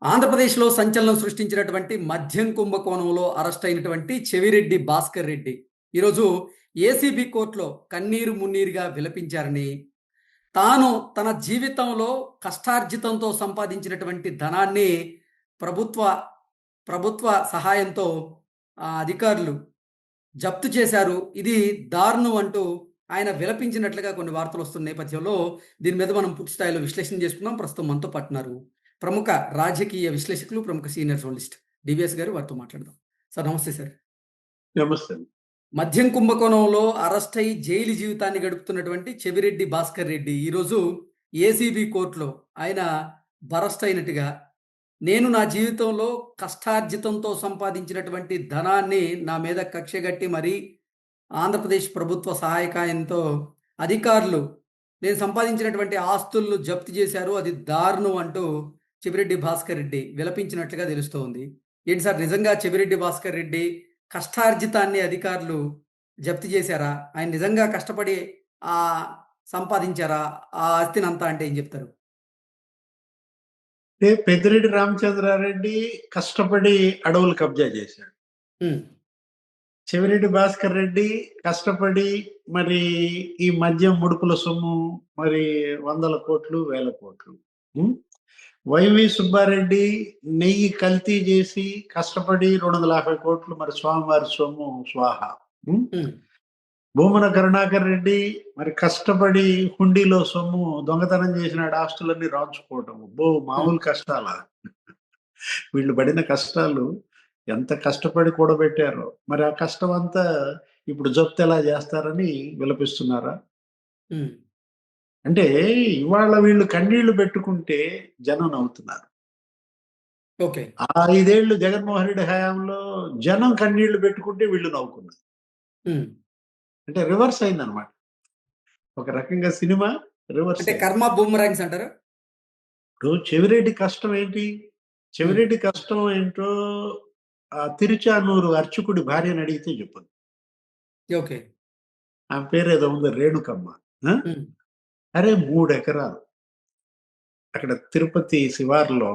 ఆంధ్రప్రదేశ్‌లో సంచలనం సృష్టించినటువంటి మద్యం కుంభకోణంలో అరెస్ట్ అయినటువంటి చెవిరెడ్డి భాస్కర్ రెడ్డి ఈరోజు ఏసీబీ కోర్టులో కన్నీరు మున్నీరుగా విలపించారని, తాను తన జీవితంలో కష్టార్జితంతో సంపాదించినటువంటి ధనాన్ని ప్రభుత్వ ప్రభుత్వ సహాయంతో అధికారులు జప్తు చేశారు. ఇది దారుణం అంటూ ఆయన విలపించినట్లుగా కొన్ని వార్తలొస్తున్న నేపథ్యంలో దీని మీద మనం పూర్తి స్థాయిలో విశ్లేషణ చేసుకుందాం. ప్రస్తుతం మనతో పాటున్నారు ప్రముఖ రాజకీయ విశ్లేషకులు, ప్రముఖ సీనియర్ జర్నలిస్ట్ డివిఎస్ గారు. వారితో మాట్లాడదాం. సార్ నమస్తే సార్. నమస్తే. మద్యం కుంభకోణంలో అరెస్ట్ అయ్యి జైలు జీవితాన్ని గడుపుతున్నటువంటి చెవిరెడ్డి భాస్కర్ రెడ్డి ఈరోజు ఏసీబీ కోర్టులో ఆయన బరస్ట్ అయినట్టుగా, నేను నా జీవితంలో కష్టార్జితంతో సంపాదించినటువంటి ధనాన్ని నా మీద కక్షగట్టి మరీ ఆంధ్రప్రదేశ్ ప్రభుత్వ సహాయకాయంతో అధికారులు నేను సంపాదించినటువంటి ఆస్తులను జప్తు చేశారు. అది దారుణం అంటూ చెవిరెడ్డి భాస్కర్ రెడ్డి విలపించినట్లుగా తెలుస్తోంది. ఏంటి సార్, నిజంగా చెవిరెడ్డి భాస్కర్ రెడ్డి కష్టార్జితాన్ని అధికారులు జప్తు చేశారా? ఆయన నిజంగా కష్టపడి సంపాదించారా ఆ ఆస్తినంతా అంటే ఏం చెప్తారు? పెద్దిరెడ్డి రామచంద్రారెడ్డి కష్టపడి అడవులు కబ్జా చేశాడు. చెవిరెడ్డి భాస్కర్ రెడ్డి కష్టపడి మరి ఈ మద్యం ముడుపుల సొమ్ము మరి 100 కోట్లు 1000 కోట్లు. వైవి సుబ్బారెడ్డి నెయ్యి కల్తీ చేసి కష్టపడి 250 కోట్లు మరి స్వామివారి సొమ్ము స్వాహ. భూమన కరుణాకర్ రెడ్డి మరి కష్టపడి హుండీలో సొమ్ము దొంగతనం చేసినాడు, ఆస్తులన్నీ రాంచుకోవటం. మామూలు కష్టాల వీళ్ళు పడిన కష్టాలు ఎంత కష్టపడి కూడబెట్టారో. మరి ఆ కష్టం అంతా ఇప్పుడు జప్తు ఎలా చేస్తారని విలపిస్తున్నారా? అంటే ఇవాళ వీళ్ళు కన్నీళ్లు పెట్టుకుంటే జనం నవ్వుతున్నారు. ఓకే. 5 ఏళ్ళు జగన్మోహన్ రెడ్డి హయాంలో జనం కన్నీళ్లు పెట్టుకుంటే వీళ్ళు నవ్వుకున్నారు. అంటే రివర్స్ అయిందనమాట. ఒక రకంగా సినిమా రివర్స్. అంటే కర్మ బూమరాంగ్స్ అంటారు. ఇప్పుడు చెవిరెడ్డి కష్టం ఏంటి? చెవిరెడ్డి కష్టం ఏంటో తిరుచానూరు అర్చకుడి భార్యని అడిగితే చెప్పదు. ఓకే. ఆమె పేరు ఏదో ఉంది, రేణుకమ్మ. అరే 3 ఎకరాలు అక్కడ తిరుపతి శివార్లో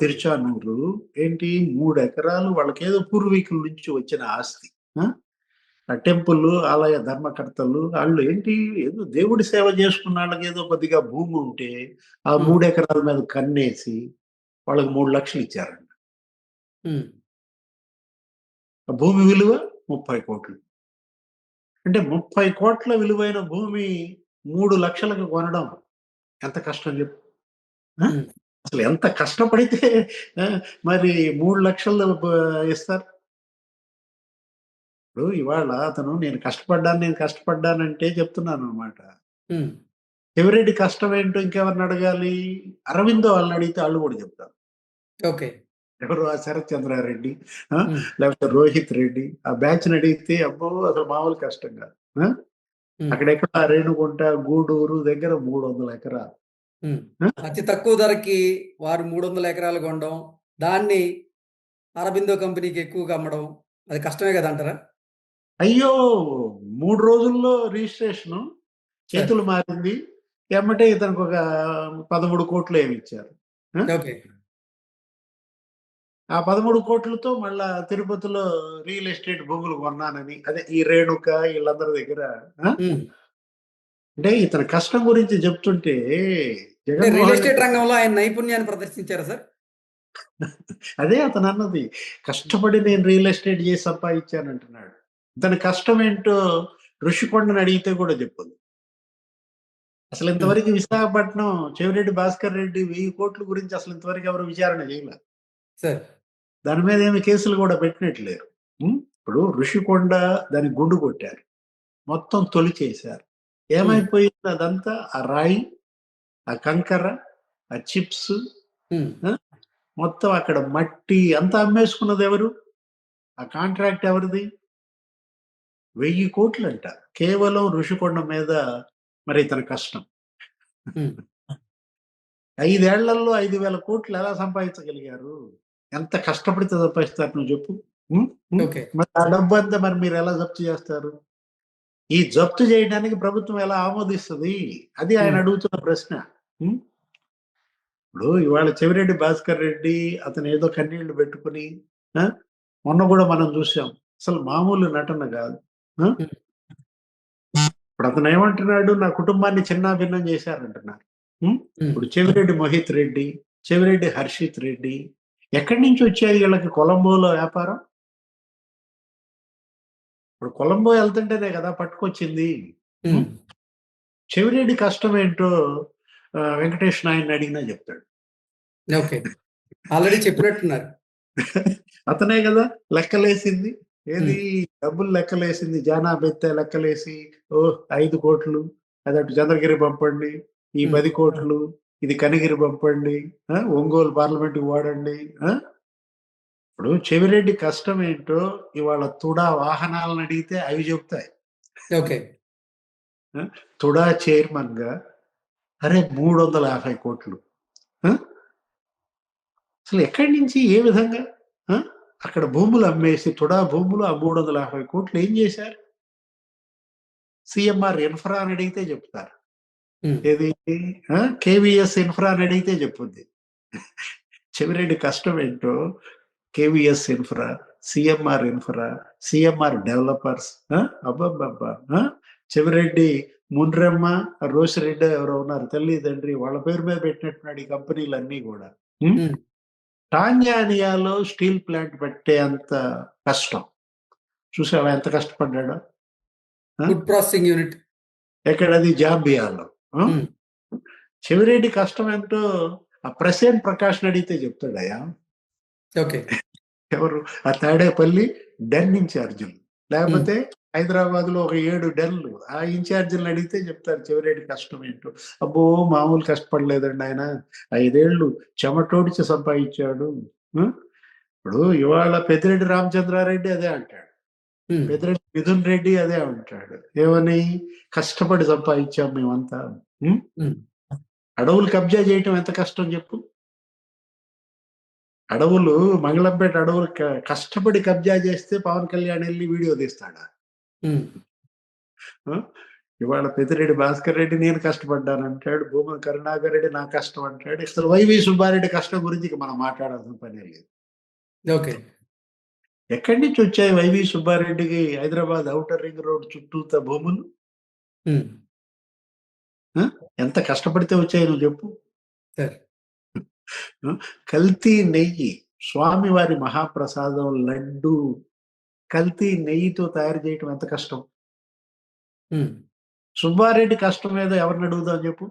తిరుచానూరు ఏంటి 3 ఎకరాలు వాళ్ళకేదో పూర్వీకుల నుంచి వచ్చిన ఆస్తి. టెంపుల్ ఆలయ ధర్మకర్తలు వాళ్ళు ఏంటి ఏదో దేవుడి సేవ చేసుకున్న వాళ్ళకి ఏదో కొద్దిగా భూమి ఉంటే ఆ 3 ఎకరాల మీద కన్నేసి వాళ్ళకి 3 లక్షలు ఇచ్చారంట. భూమి విలువ 30 కోట్లు. అంటే 30 కోట్ల విలువైన భూమి 3 లక్షలకు కొనడం ఎంత కష్టం చెప్పు. అసలు ఎంత కష్టపడితే మరి 3 లక్షలు ఇస్తారు. ఇప్పుడు ఇవాళ అతను నేను కష్టపడ్డానంటే చెప్తున్నాను అనమాట. చెవిరెడ్డి కష్టం ఏంటో ఇంకెవరిని అడగాలి? అరవిందో వాళ్ళని అడిగితే వాళ్ళు కూడా చెప్తారు. ఓకే. ఎవరు? ఆ శరత్ చంద్రారెడ్డి లేకపోతే రోహిత్ రెడ్డి ఆ బ్యాచ్ అడిగితే అబ్బో అసలు మామూలు కష్టం కాదు. అక్కడెక్కడ రేణుగుంట గూడూరు దగ్గర 300 ఎకరాలు. అతి తక్కువ ధరకి వారు 300 ఎకరాలు కొనడం, దాన్ని అరబిందో కంపెనీకి ఎక్కువగా అమ్మడం, అది కష్టమే కదా అంటారా? అయ్యో 3 రోజుల్లో రిజిస్ట్రేషన్ చేతులు మారింది. ఎమ్మటే ఇతనికి ఒక 13 కోట్లు ఏమి ఇచ్చారు. ఆ 13 కోట్లతో మళ్ళా తిరుపతిలో రియల్ ఎస్టేట్ భూములు కొన్నానని, అదే ఈ రేణుక వీళ్ళందరి దగ్గర. అంటే ఇతని కష్టం గురించి చెప్తుంటే రియల్ ఎస్టేట్ రంగంలో ఆయన నైపుణ్యాన్ని ప్రదర్శించారా సార్? అదే అతను అన్నది, కష్టపడి నేను రియల్ ఎస్టేట్ చేసి సంపాదించానంటున్నాడు. ఇతని కష్టం ఏంటో ఋషికొండని అడిగితే కూడా చెప్పదు. అసలు ఇంతవరకు విశాఖపట్నం చెవిరెడ్డి భాస్కర్ రెడ్డి 1000 కోట్ల గురించి అసలు ఇంతవరకు ఎవరు విచారణ చేయలే. దాని మీద ఏమి కేసులు కూడా పెట్టినట్లేరు. ఇప్పుడు ఋషికొండ దాని గుండు కొట్టారు, మొత్తం తొలి చేశారు. ఏమైపోయింది అదంతా? ఆ రాయి, ఆ కంకర, ఆ చిప్స్, మొత్తం అక్కడ మట్టి అంతా అమ్మేసుకున్నది ఎవరు? ఆ కాంట్రాక్ట్ ఎవరిది? 1000 కోట్లు అంట కేవలం ఋషికొండ మీద. మరి ఇతని కష్టం 5 ఏళ్లలో 5,000 కోట్లు ఎలా సంపాదించగలిగారు? ఎంత కష్టపడితే సంపాదిస్తారు నువ్వు చెప్పు. మరి ఆ డబ్బు అంతా మరి మీరు ఎలా జప్తు చేస్తారు? ఈ జప్తు చేయడానికి ప్రభుత్వం ఎలా ఆమోదిస్తుంది? అది ఆయన అడుగుతున్న ప్రశ్న. ఇప్పుడు ఇవాళ చెవిరెడ్డి భాస్కర్ రెడ్డి అతను ఏదో కన్నీళ్లు పెట్టుకుని ఆ, మొన్న కూడా మనం చూసాం, అసలు మామూలు నటన కాదు. ఆ? ఉమ్, ఇప్పుడు అతను ఏమంటున్నాడు, నా కుటుంబాన్ని చిన్నాభిన్నం చేశారంటున్నారు. ఉం? ఉమ్, ఇప్పుడు చెవిరెడ్డి మోహిత్ రెడ్డి, చెవిరెడ్డి హర్షిత్ రెడ్డి, ఎక్కడి నుంచి వచ్చాయి వీళ్ళకి కొలంబోలో వ్యాపారం? ఇప్పుడు కొలంబో వెళ్తుంటేనే కదా పట్టుకొచ్చింది. ఉం? ఉమ్. చెవిరెడ్డి కష్టం ఏంటో వెంకటేష్ నాయుడిని అడిగినా చెప్తాడు. ఓకే, ఆల్రెడీ చెప్పినట్టున్నారు. అతనే కదా లెక్కలేసింది. ఏది ఉమ్, డబ్బులు లెక్కలేసింది, జానా బెత్తే లెక్కలేసి, ఓ 5 కోట్లు, అది అటు చంద్రగిరి పంపండి, ఈ ఉమ్, 10 కోట్లు, ఇది కనిగిరి పంపండి, ఒంగోలు పార్లమెంట్ వాడండి. ఇప్పుడు చెవిరెడ్డి కష్టం ఏంటో ఇవాళ తుడా వాహనాలను అడిగితే అవి చెప్తాయి. ఓకే. ఆ, తుడా చైర్మన్ గా అరే 350 కోట్లు, ఆ? అసలు ఎక్కడి నుంచి ఏ విధంగా? ఆ? అక్కడ భూములు అమ్మేసి తుడా భూములు ఆ 350 కోట్లు ఏం చేశారు? సిఎంఆర్ ఇన్ఫ్రా అని అడిగితే చెప్తారు. ఉమ్, ఏది కేవీఎస్ ఇన్ఫ్రా అని అడిగితే చెప్పుద్ది. చెవిరెడ్డి కష్టం ఏంటో KVS infra, CMR infra, CMR developers, అబ్బబ్బబ్బా, చెవిరెడ్డి మున్రెమ్మ, రోసిరెడ్డి ఎవరో ఉన్నారు తల్లి తండ్రి, వాళ్ళ పేరు మీద పెట్టినట్టున్నాడు ఈ కంపెనీలన్నీ కూడా. ఉం? ఉమ్. టాంజానియాలో స్టీల్ ప్లాంట్ పెట్టే అంత కష్టం చూసావా, ఎంత కష్టపడ్డాడో? ఆ? Food processing unit. ఎక్కడది జాంబియాలో. ఆ? ఉమ్, చెవిరెడ్డి కష్టం ఏంటో ఆ ప్రసేన్ ప్రకాష్ అడిగితే చెప్తాడయ్యా. ఓకే. ఎవరు? ఆ తాడేపల్లి డెన్ ఇన్ఛార్జీలు, ఉమ్, లేకపోతే హైదరాబాద్ లో ఒక 7 డెన్లు, ఆ ఇన్ఛార్జీలను అడిగితే చెప్తారు చెవిరెడ్డి కష్టం ఏంటో. అబ్బో మామూలు కష్టపడలేదండి ఆయన, 5 ఏళ్ళు చెమటోడిచి సంపాదించాడు. ఆ? ఇప్పుడు ఇవాళ పెద్దిరెడ్డి రామచంద్రారెడ్డి అదే అంటాడు, ఉమ్, పెద్దిరెడ్డి మిథున్ రెడ్డి అదే అంటాడు. ఏమని? కష్టపడి సంపాదించాం మేమంతా. ఉం? ఉమ్. అడవులు కబ్జా చేయటం ఎంత కష్టం చెప్పు? అడవులు, మంగళంపేట అడవులు కష్టపడి కబ్జా చేస్తే పవన్ కళ్యాణ్ వెళ్ళి వీడియో తీస్తాడా? ఉమ్. ఆ? ఇవాళ పెద్దిరెడ్డి భాస్కర్ రెడ్డి నేను కష్టపడ్డాను అంటాడు, భూమన కరుణాకర్ రెడ్డి నా కష్టం అంటాడు. అసలు వైవి సుబ్బారెడ్డి కష్టం గురించి ఇక మనం మాట్లాడాల్సిన పనే లేదు. ఓకే. ఎక్కడి నుంచి వచ్చాయి వైవి సుబ్బారెడ్డికి హైదరాబాద్ ఔటర్ రింగ్ రోడ్ చుట్టూత భూములు? ఉమ్. ఆ? ఎంత కష్టపడితే వచ్చాయి నువ్వు చెప్పు? సరే. ఆ? కల్తీ నెయ్యి, స్వామివారి మహాప్రసాదం లడ్డు కల్తీ నెయ్యితో తయారు చేయటం ఎంత కష్టం? ఉమ్. సుబ్బారెడ్డి కష్టం ఏదో ఎవరిని అడుగుదాం చెప్పు?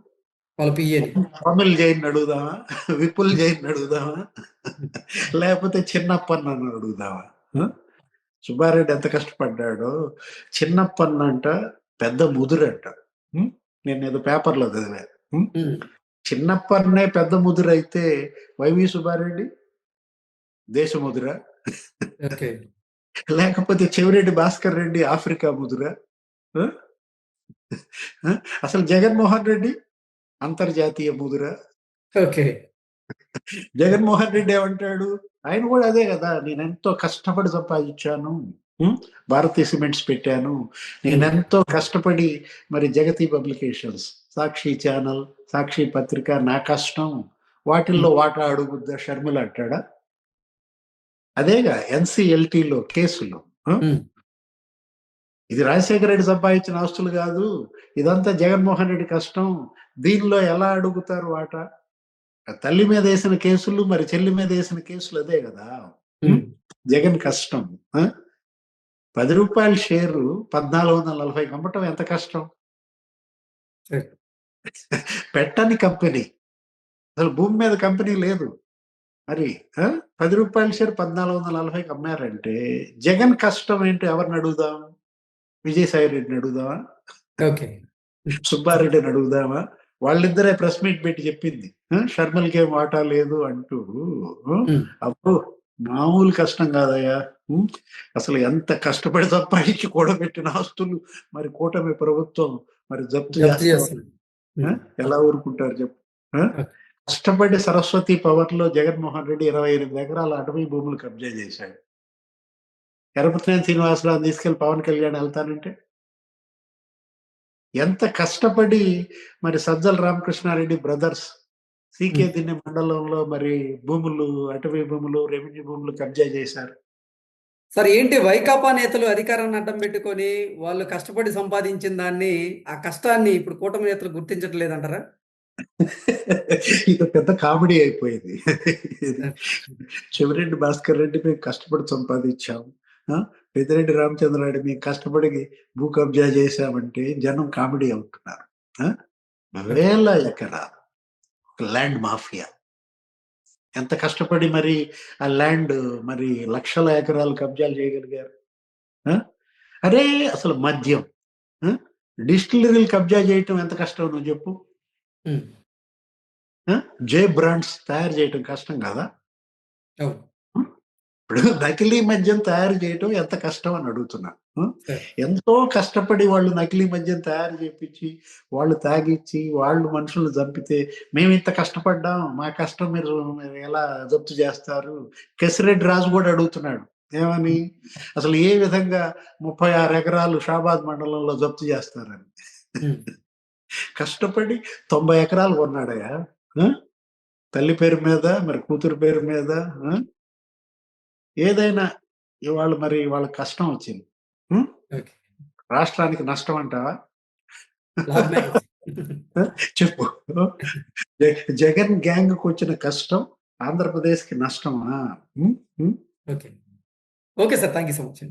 వాళ్ళ పియ్యని. అమిల్ జైన్ అడుగుదామా, విపుల్ జైన్ అడుగుదామా, లేకపోతే చిన్నప్పన్న అడుగుదామా? ఆ? సుబ్బారెడ్డి ఎంత కష్టపడ్డాడో. చిన్నప్పన్న అంట పెద్ద ముదురంట. ఉం? నేను ఏదో పేపర్లో చదివా. ఉం? ఉమ్, చిన్నప్పన్నే పెద్ద ముదురైతే వైవి సుబ్బారెడ్డి దేశ ముదుర, ఓకే. లేకపోతే చెవిరెడ్డి భాస్కర్ రెడ్డి ఆఫ్రికా ముదుర? ఆ? ఆ? అసలు జగన్మోహన్ రెడ్డి అంతర్జాతీయ ముదుర? ఓకే. జగన్మోహన్ రెడ్డి ఏమంటాడు? ఆయన కూడా అదే కదా, నేను ఎంతో కష్టపడి సంపాదించాను, ఉం? భారతీయ సిమెంట్స్ పెట్టాను, ఉమ్, నేనెంతో కష్టపడి, మరి జగతి పబ్లికేషన్స్, సాక్షి ఛానల్, సాక్షి పత్రిక నా కష్టం, వాటిల్లో ఉమ్, వాటా అడుగుద్దా షర్మిల అంటాడా? అదేగా ఎన్సిఎల్టీలో కేసులు. ఆ? ఉమ్. ఇది రాజశేఖర రెడ్డి సంపాదించిన ఆస్తులు కాదు, ఇదంతా జగన్మోహన్ రెడ్డి కష్టం, దీనిలో ఎలా అడుగుతారు వాటా? ఆ తల్లి మీద వేసిన కేసులు, మరి చెల్లి మీద వేసిన కేసులు అదే కదా. ఉం? ఉమ్. జగన్ కష్టం. ఆ? 10 రూపాయల షేరు 1440 అమ్మటం ఎంత కష్టం? సరే. పెట్టని కంపెనీ, అసలు భూమి మీద కంపెనీ లేదు. మరి ఆ? 10 రూపాయల షేర్ 1440 అమ్మారంటే జగన్ కష్టం ఏంటో ఎవరిని అడుగుదాం? విజయసాయి రెడ్డిని అడుగుదామా? ఓకే. సుబ్బారెడ్డిని అడుగుదామా? వాళ్ళిద్దరే ప్రెస్ మీట్ పెట్టి చెప్పింది, షర్మిలకి ఏం వాటా లేదు అంటూ. ఉమ్. అప్పుడు మామూలు కష్టం కాదయ్యా. ఉం? అసలు ఎంత కష్టపడి సంపాదించి కూడబెట్టిన ఆస్తులు మరి కూటమి ప్రభుత్వం మరి జప్తు జప్తు చేస్తాం. చేస్తుంది. ఉమ్, ఎలా ఊరుకుంటారు చెప్పు? ఆ? ఓకే. కష్టపడి సరస్వతి పవర్ లో జగన్మోహన్ రెడ్డి 28 ఎకరాల అటవీ భూములు కబ్జా చేశాడు. ఎరపతినేని శ్రీనివాసరావు తీసుకెళ్లి పవన్ కళ్యాణ్ వెళ్తానంటే ఎంత కష్టపడి మరి సజ్జల రామకృష్ణారెడ్డి బ్రదర్స్ సీకే దిన్నె మండలంలో మరి భూములు, అటవీ భూములు, రెవెన్యూ భూములు కబ్జా చేశారు. సార్ ఏంటి వైకాపా నేతలు అధికారాన్ని అడ్డం పెట్టుకొని వాళ్ళు కష్టపడి సంపాదించిన దాన్ని, ఆ కష్టాన్ని ఇప్పుడు కూటమి నేతలు గుర్తించట్లేదంటారా? ఇది పెద్ద కామెడీ అయిపోయింది. చెవిరెడ్డి భాస్కర్ రెడ్డి మేము కష్టపడి సంపాదించాం. పెద్దిరెడ్డి రామచంద్రారెడ్డి మేము కష్టపడి భూ కబ్జా చేశామంటే జనం కామెడీ అవుతున్నారు. వేల ఎకరాలు ల్యాండ్ మాఫియా. ఎంత కష్టపడి మరి ఆ ల్యాండ్ మరి లక్షల ఎకరాలు కబ్జాలు చేయగలిగారు. అరే అసలు మద్యం, డిస్టిలరీలు కబ్జా చేయటం ఎంత కష్టం నువ్వు చెప్పు. జే బ్రాండ్స్ తయారు చేయటం కష్టం కదా. ఇప్పుడు నకిలీ మద్యం తయారు చేయటం ఎంత కష్టం అని అడుగుతున్నా. ఎంతో కష్టపడి వాళ్ళు నకిలీ మద్యం తయారు చేపించి వాళ్ళు తాగిచ్చి వాళ్ళు మనుషులు చంపితే మేము ఇంత కష్టపడ్డాం, మా కష్టం మీరు ఎలా జప్తు చేస్తారు? కేసిరెడ్డి రాజు కూడా అడుగుతున్నాడు ఏమని, అసలు ఏ విధంగా 36 ఎకరాలు షాబాద్ మండలంలో జప్తు చేస్తారని. కష్టపడి 90 ఎకరాలు కొన్నాడయ్యా, తల్లి పేరు మీద మరి కూతురు పేరు మీద. ఏదైనా ఇవాళ మరి వాళ్ళ కష్టం వచ్చింది. రాష్ట్రానికి నష్టం అంటావా? చెప్పు. జగన్ గ్యాంగ్ కు వచ్చిన కష్టం ఆంధ్రప్రదేశ్ కి నష్టమా? Okay sir, thank you so much.